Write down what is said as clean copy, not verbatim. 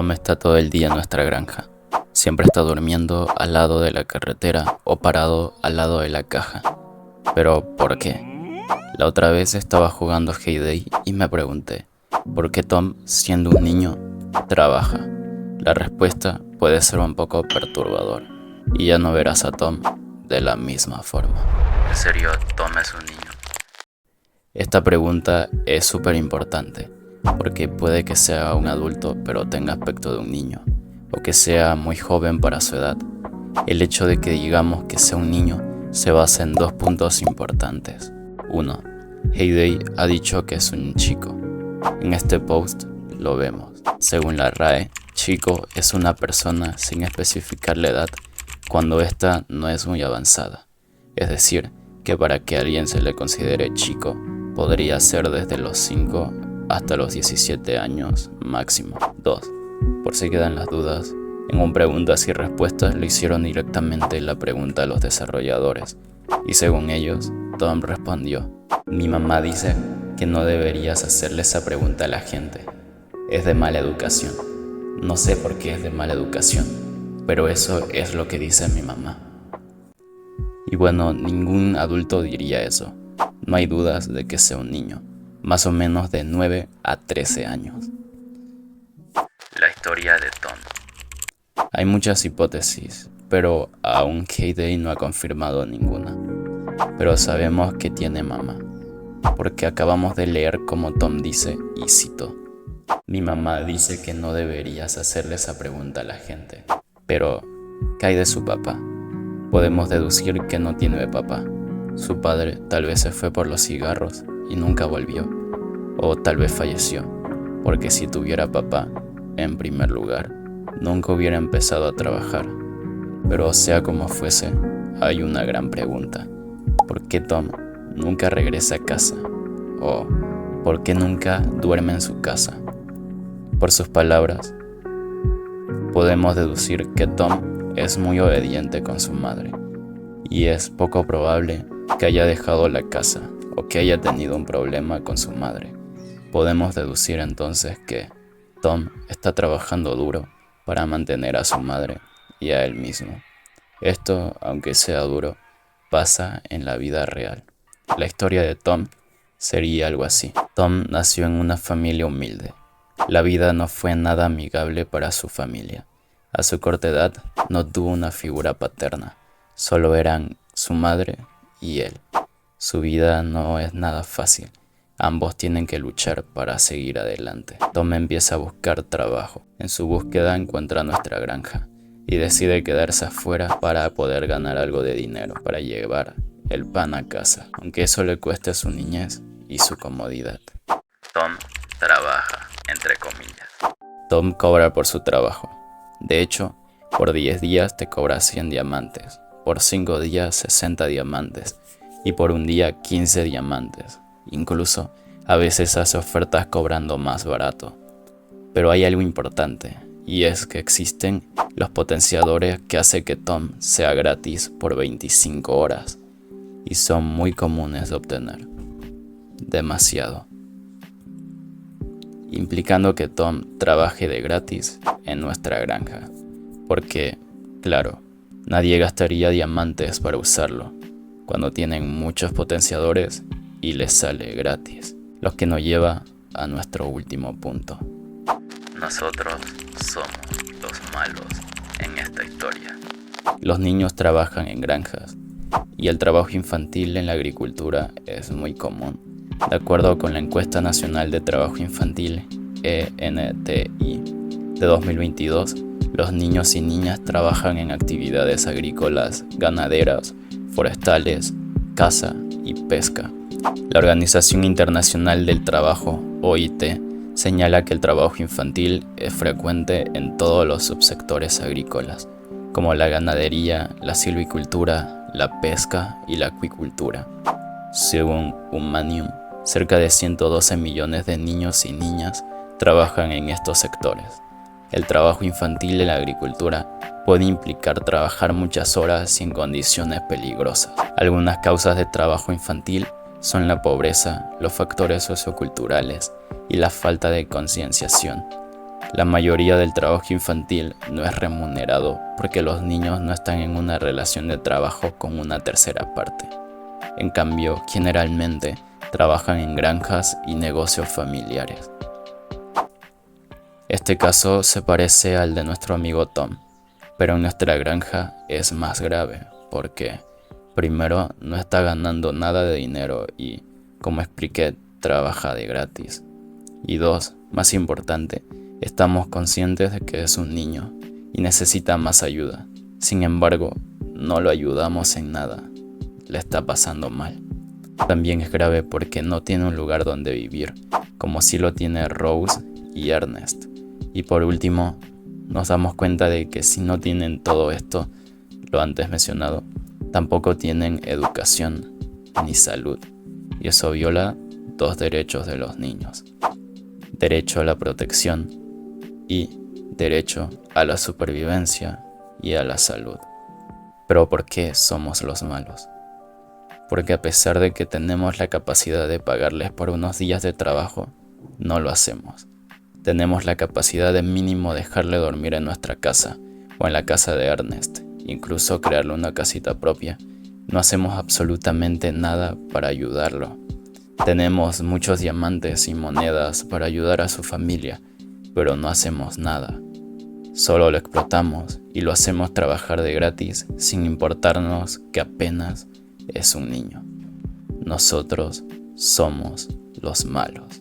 Tom está todo el día en nuestra granja. Siempre está durmiendo al lado de la carretera o parado al lado de la caja. ¿Pero por qué? La otra vez estaba jugando Hay Day y me pregunté, ¿por qué Tom, siendo un niño, trabaja? La respuesta puede ser un poco perturbador y ya no verás a Tom de la misma forma. ¿En serio, Tom es un niño? Esta pregunta es súper importante porque puede que sea un adulto pero tenga aspecto de un niño, o que sea muy joven para su edad. El hecho de que digamos que sea un niño se basa en dos puntos importantes. 1. Hay Day ha dicho que es un chico. En este post lo vemos. Según la RAE, chico es una persona sin especificar la edad cuando ésta no es muy avanzada. Es decir, que para que a alguien se le considere chico, podría ser desde los 5 hasta los 17 años máximo. 2. Por si quedan las dudas, en un preguntas y respuestas le hicieron directamente la pregunta a los desarrolladores, y según ellos, Tom respondió: mi mamá dice que no deberías hacerle esa pregunta a la gente. Es de mala educación. No sé por qué es de mala educación, pero eso es lo que dice mi mamá. Y bueno, ningún adulto diría eso. No hay dudas de que sea un niño, más o menos de 9 a 13 años. La historia de Tom. Hay muchas hipótesis, pero aún Hay Day no ha confirmado ninguna. Pero sabemos que tiene mamá, porque acabamos de leer como Tom dice, y cito: mi mamá dice que no deberías hacerle esa pregunta a la gente. Pero, ¿qué hay de su papá? Podemos deducir que no tiene papá. Su padre tal vez se fue por los cigarros y nunca volvió, o tal vez falleció, porque si tuviera papá, en primer lugar, nunca hubiera empezado a trabajar. Pero sea como fuese, hay una gran pregunta: ¿por qué Tom nunca regresa a casa? ¿O por qué nunca duerme en su casa? Por sus palabras, podemos deducir que Tom es muy obediente con su madre, y es poco probable que haya dejado la casa o que haya tenido un problema con su madre. Podemos deducir entonces que Tom está trabajando duro para mantener a su madre y a él mismo. Esto, aunque sea duro, pasa en la vida real. La historia de Tom sería algo así. Tom nació en una familia humilde. La vida no fue nada amigable para su familia. A su corta edad no tuvo una figura paterna, solo eran su madre y él. Su vida no es nada fácil. Ambos tienen que luchar para seguir adelante. Tom empieza a buscar trabajo. En su búsqueda encuentra nuestra granja y decide quedarse afuera para poder ganar algo de dinero para llevar el pan a casa, aunque eso le cueste su niñez y su comodidad. Tom trabaja, entre comillas. Tom cobra por su trabajo. De hecho, por 10 días te cobra 100 diamantes, por 5 días 60 diamantes y por un día 15 diamantes. Incluso a veces hace ofertas cobrando más barato. Pero hay algo importante, y es que existen los potenciadores que hacen que Tom sea gratis por 25 horas, y son muy comunes de obtener. Demasiado. Implicando que Tom trabaje de gratis en nuestra granja. Porque, claro, nadie gastaría diamantes para usarlo, cuando tienen muchos potenciadores y les sale gratis. Lo que nos lleva a nuestro último punto. Nosotros somos los malos en esta historia. Los niños trabajan en granjas y el trabajo infantil en la agricultura es muy común. De acuerdo con la Encuesta Nacional de Trabajo Infantil, ENTI, de 2022, los niños y niñas trabajan en actividades agrícolas, ganaderas, forestales, caza y pesca. La Organización Internacional del Trabajo, OIT, señala que el trabajo infantil es frecuente en todos los subsectores agrícolas, como la ganadería, la silvicultura, la pesca y la acuicultura. Según Humanium, cerca de 112 millones de niños y niñas trabajan en estos sectores. El trabajo infantil en la agricultura puede implicar trabajar muchas horas y en condiciones peligrosas. Algunas causas de trabajo infantil son la pobreza, los factores socioculturales y la falta de concienciación. La mayoría del trabajo infantil no es remunerado porque los niños no están en una relación de trabajo con una tercera parte. En cambio, generalmente trabajan en granjas y negocios familiares. Este caso se parece al de nuestro amigo Tom, pero en nuestra granja es más grave porque, primero, no está ganando nada de dinero y, como expliqué, trabaja de gratis. Y dos, más importante, estamos conscientes de que es un niño y necesita más ayuda. Sin embargo, no lo ayudamos en nada. Le está pasando mal. También es grave porque no tiene un lugar donde vivir, como sí lo tiene Rose y Ernest. Y por último, nos damos cuenta de que si no tienen todo esto, lo antes mencionado, tampoco tienen educación ni salud. Y eso viola dos derechos de los niños: derecho a la protección y derecho a la supervivencia y a la salud. Pero ¿por qué somos los malos? Porque a pesar de que tenemos la capacidad de pagarles por unos días de trabajo, no lo hacemos. Tenemos la capacidad de mínimo dejarle dormir en nuestra casa o en la casa de Ernest, incluso crearle una casita propia. No hacemos absolutamente nada para ayudarlo. Tenemos muchos diamantes y monedas para ayudar a su familia, pero no hacemos nada. Solo lo explotamos y lo hacemos trabajar de gratis sin importarnos que apenas es un niño. Nosotros somos los malos.